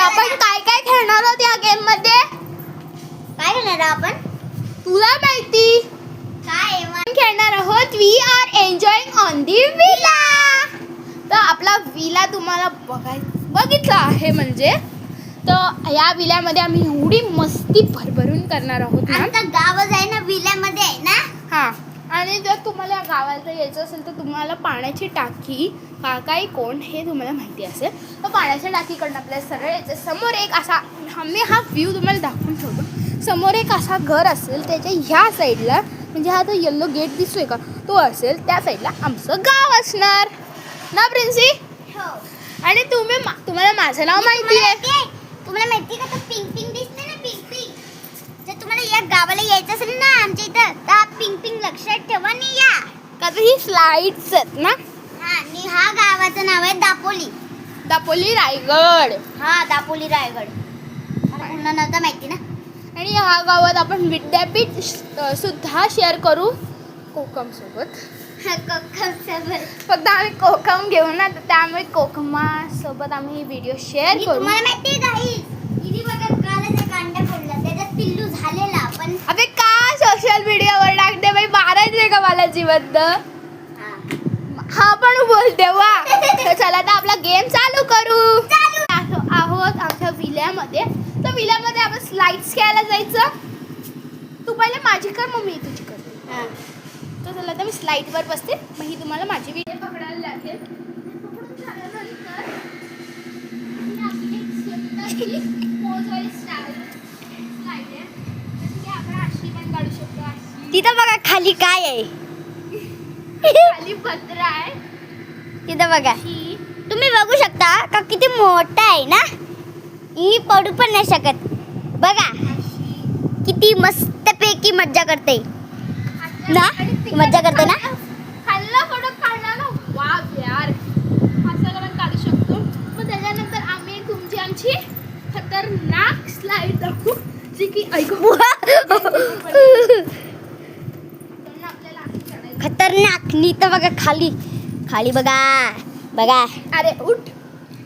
आपण काय काय खेळणार आहोत या गेम मध्ये? काय खेळणार आपण? तुला माहिती काय खेळणार आहोत we are enjoying on the villa. तर आपला विला तुम्हाला बघितला आहे म्हणजे. तर या विल्यामध्ये आम्ही एवढी मस्ती भरभरून करणार आहोत ना. आमचं गावच आहे ना, विल्यामध्ये आहे ना. हां, आणि जर तुम्हाला या गावाला यायचं असेल तर तुम्हाला पाण्याची टाकी काय कोण हे तुम्हाला माहिती असेल. तर पाण्याच्या टाकीकडनं आपल्याला सरळ यायचं. समोर एक असा आम्ही हा व्ह्यू तुम्हाला दाखवून ठेवतो. समोर एक असा घर असेल, त्याच्या ह्या साईडला म्हणजे हा तो येल्लो गेट दिसतोय का, तो असेल त्या साईडला आमचं गाव असणार ना प्रिन्सी. हो. आणि तुम्हाला माझं नाव माहिती आहे. तुम्हाला माहिती का, पिंक पिंक दिसते ना, पिंक पिंक. जर तुम्हाला या गावाला यायचं असेल ना आमच्या इथं, तर पिंक पिंक लक्षात ठेवा आणि या. का तर ही स्लाइड्स आहेत ना. हा, आणि हा गावाचं नाव आहे दापोली. दापोली रायगड. हा, दापोली रायगड. मला पूर्ण नव्हतं माहिती ना. आणि ह्या गावात आपण विद्यापीठ सुद्धा शेअर करू कोकम सोबत. फक्त आम्ही कोकम घेऊ ना, तर त्यामुळे कोकमा सोबत आम्ही व्हिडिओ शेअर करू. तुम्हाला माहिती आहे इथे बघा कालच कांदा पडला, त्याच्यात पिल्लू झालेला. पण अबे का सोशल मीडियावर टाकते बाई, मारायचंय का मला जिवंत? हा पण बोलते वा. तर चला तर आपला गेम चालू करू. आहोत आमच्या विल्यामध्ये. तर विल्यामध्ये आपण स्लाइड्स खेळायला जायचं. तू पहिले माझी कर, मग मी तुझी करते. तर चला तर मी स्लाइडवर बसते, मग ही तुम्हाला माझी व्हिडिओ पकडायला लागेल. पकडून झाल्यानंतर आपली एक सुंदर पोजवाली स्लाइड आहे. जसं की आपण अशी पण काढू शकतो. अशी तिथं बघा खाली काय आहे. खाली पत्र आहे. तिथं बघा, ही तुम्ही बघू शकता का किती मोठा आहे ना. मी पडू पण नाही शकत. बघा किती मस्तपैकी मज्जा करते ना. मज्जा करते ना. खाल्ला फोटो काढला ना, वाव यार. असायला पण काढू शकतो. मग त्याच्यानंतर आम्ही आमची खतरनाक स्लाइड दाखवू, जी की ऐकू खतरनाक. नी तर बघा खाली खाली बघा बघा. अरे उठ.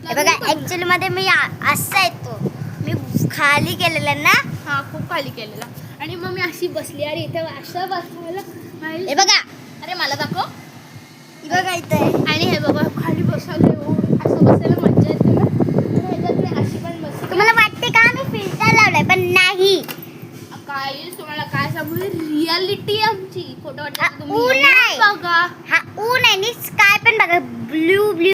हे बघा ऍक्च्युअली मध्ये मी असा येतो, मी खाली केलेलं ना. हा, खूप खाली केलेला. आणि मग मी अशी बसली आणि इथे असं बसवायला. हे बघा, अरे मला दाखव. बघा इथं. आणि हे बघा खाली बसायला असं बसायला मज्जा येते ना. तर ह्याच्यात मी अशी पण बसते. तुम्हाला वाटते का मी फिल्टर लावलाय, पण नाही. काय तुम्हाला काय सांगू, रियालिटी आमची. फोटो ऊन आहे. बघा. हा ऊन आहे आणि स्काय पण बघा, ब्ल्यू ब्ल्यू.